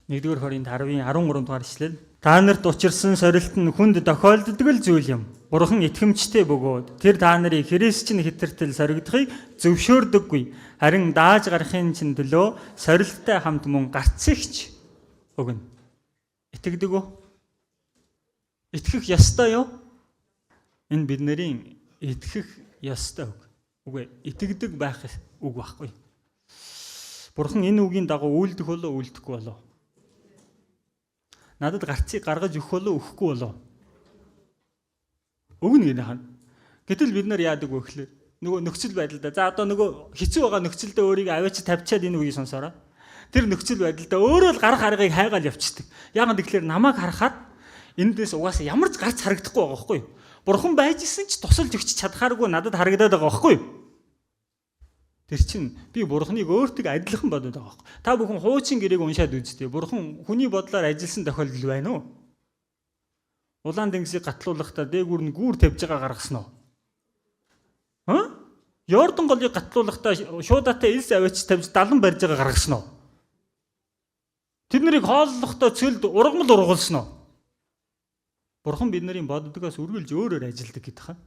1-р Коринт 10-ийн 13 дугаар ишлэл. Та нарт учирсан сорилт нь хүнд тохиолддог л зүйл юм. Бурхан итгэмжтэй бөгөөд тэр та нарыг Христчин хэтэртэл соригдохыг зөвшөөрдөггүй. Харин дааж гарахын чинь төлөө сорилттай хамт мөн гарцэгч өгнө. Итгэдэг үү? Итгэх ёстой юу? Энэ бидний итгэх ёстой үг. Үгүй итгэдэг байх үг байхгүй. Бурхан энэ үгийн дагуу үйлдэх болоо үйлдэхгүй болоо. Надад гарцыг гаргаж өгөх болоо өгөхгүй болоо. Өгнө гэнэ хань. Гэтэл бид нар яадаг вэ гэхлээр нөгөө нөхцөл байдалдаа за одоо нөгөө хэцүү байгаа нөхцөлдөө өөрийгөө аваач тавьчаад энэ үгийг сонсороо. Тэр нөхцөл байдалдаа өөрөө л гарах аргыг хайгаал явчихдаг. Яг нь тэгэхээр намайг харахад эндээс угаасаа ямар ч гарц харагдахгүй байгаа байхгүй юу? Бурхан байж исэн ч тусалж өгч чадхааргүй надад харагдаад байгаа байхгүй юу? Тэр чинь би Бурханыг өөртөө адилхан бодоод байгаа байхгүй. Та бүхэн хуучин гэрээг уншаад үзтээ. Бурхан хүний бодлоор ажилласан тохиолдол байна уу? Улаан тэнгисийг гатлуулахдаа дээгүүр нь гүүр тавьж байгаа гаргасан уу? Йордан голыг гатлуулахдаа шуудатай элс аваач тавьж далан барьж байгаа гаргасан уу? Тэднийг хооллохдоо цөлд ургамал ургуулсан уу? Бурхан бидний боддогоос үргэлж өөрөөр ажилдаг гэдэг хаа.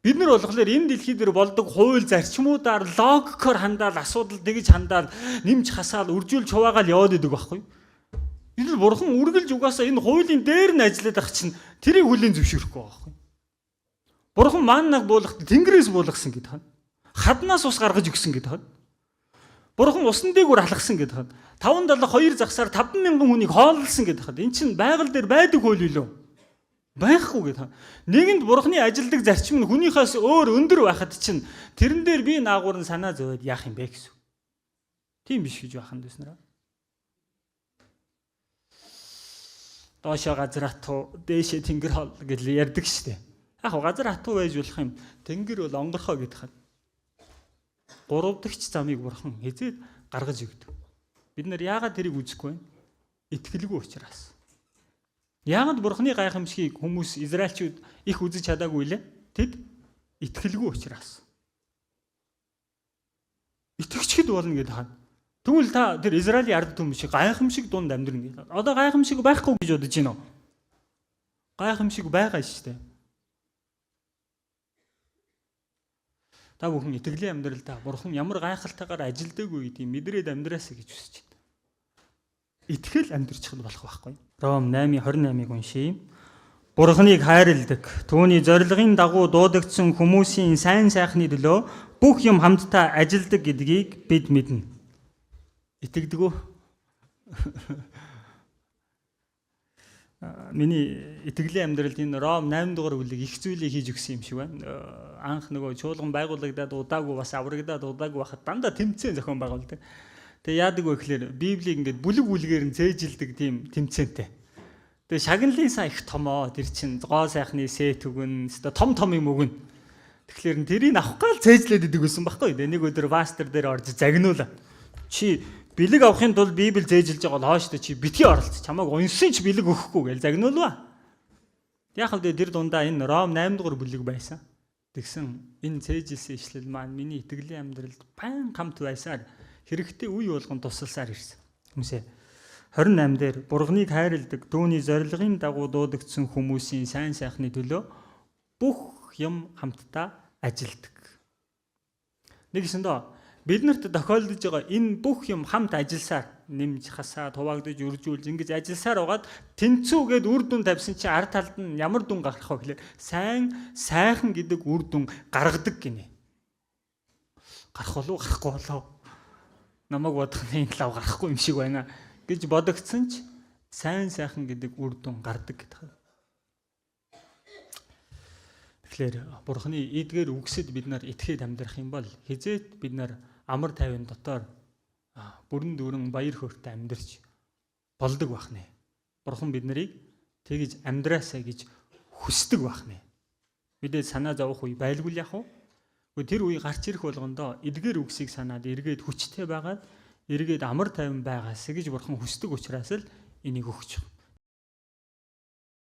Бид нар болохоор энэ дэлхий дээр болдог хууль зарчмуудаар логикоор хандаал асуудал тэгж хандаал нэмж хасаал үржүүлж хуваагаал яваад идэг байхгүй. Бид нар Бурхан үргэлж угаасаа энэ хуулийн дээр нь ажиллаад ах чинь тэрийг хүлээн зөвшөөрөхгүй байхгүй. Бурхан маннаг буулгахад тэнгэрээс буулгасан гэдэг хаа. Хаднаас ус гаргаж өгсөн гэдэг хаа. Бурхан усан дээгүүр алхсан гэдэг хаа. 572 загсаар 50000 хүнийг хооллсон гэдэг хаа. Энд чинь байгаль дээр байдаг хууль юу? Байхгүй гэдэг. Нэгэнд Бурханы ажилдаг зарчим нь хүнийхээс өөр өндөр байхад чинь тэрэн дээр би наагур нь санаа зовоод яах юм бэ гэсэн. Тийм биш гэж бахан дэснэраа. Доошоо газар хатуу, дээшээ тэнгэр хол гэж ярьдаг штеп. Яг газар хатуу байж болох юм. Тэнгэр бол онгорхоо гэдэг хаа. 3 дахь замыг Бурхан хизээд гаргаж өгдөг. Бид нар яагаад тэрийг үзэхгүй вэ? Итгэлгүй учраас. Яагаад Бурханы гайхамшигыг хүмүүс Израильчууд их үзэж чадаагүй лээ? Тэд итгэлгүй учраас. Итгэгчд болно гэдэг хаа. Тэгвэл та тэр Израилийн ард түмэн шиг гайхамшиг дунд амьдрна гэдэг. Одоо гайхамшиг байхгүй гэж бодож байна уу? Гайхамшиг байгаа шүү дээ. Та бүхэн итгэлийн амьдралдаа Бурхан ямар гайхалтайгаар ажилдаг вэ гэдгийг мэдрээд амьдраасаа гэж хүсэж байна. Итгэл амьдрчих нь болох байхгүй. Ром 8:28-ыг уншийе. Бурханыг хайрладаг, түүний зорилгын дагуу дуудагдсан хүмүүсийн сайн сайхны төлөө бүх юм хамтдаа ажилдаг гэдгийг бид мэднэ. Итгэдэг үү? Миний итгэлийн амьдралд энэ Ром 8 дугаар бүлэг их зүйлийг хийж өгсөн юм шиг байна. Анх нөгөө чуулган байгуулагдаад удаагүй бас аврагдаад удаагүй байхад дандаа тэмцээн зохион байгуулдаг. Тэгээ яадаг вэ гэхээр Библийг ингээд бүлэг бүлгээр нь зээжилдэг тийм тэмцээнтэй. Тэгээ шагналын сан их томоо тэр чин гоо сайхны сет өгөн том том юм өгнө. Тэгэхээр тэрийг авах гал зээжлээд идэг байсан байхгүй. Нэг өдөр пастор дээр орж загнуулаа. Чи бэлэг авахын тулд Библи зээжилж байгаа бол хооштой чи битгий оролц. Чамайг унсан ч бэлэг өгөхгүй гэж загнуулваа. Яг л тэр дундаа энэ Ром 8 дугаар бүлэг байсан. Тэгсэн энэ зээжилсэн ишлэл маань миний итгэлийн амьдралд баян хамт байсаар хэрэгтэй үе болгон тусалсаар ирсэн. Хүмүүсээ 28 дээр Бурханыг хайрладаг, түүний зорилгын дагуу дуудагдсан хүмүүсийн сайн сайхны төлөө бүх юм хамтдаа ажилдаг. Нэгсэн доо биднэрт тохиолдож байгаа энэ бүх юм хамт ажилласаар нэмж хасаад хуваагдаж үржүүлж ингэж ажилласаар байгаад тэнцүүгээд үр дүн тавьсан чинь ард талд нь ямар дүн гарах вэ гэхээр сайхан гэдэг үр дүн гаргадаг гинэ. Гарах болов гарахгүй болов намайг бодох нь энэ лав гарахгүй юм шиг байна гэж бодогдсон ч сайн сайхан гэдэг үр дүн гардаг гэдэг. Тэгэхээр Бурханы эдгээр үгсэд бид нар итгэхэд амьдрах юм бол хизээд бид нар амар тайван дотор бүрэн дүүрэн баяр хөөртэй амьдарч болдог бахнэ. Бурхан бид нарыг тэгж амьдраасаа гэж хүсдэг бахнэ. Мэдээ санаа зовох үе байлгүй яах вэ? Тэр үе гарч ирэх болгондоо эдгээр үгсийг санаад эргээд хүчтэй байгаад эргээд амар тайван байгаасаа гэж Бурхан хүсдэг учраас л энийг өгч байгаа.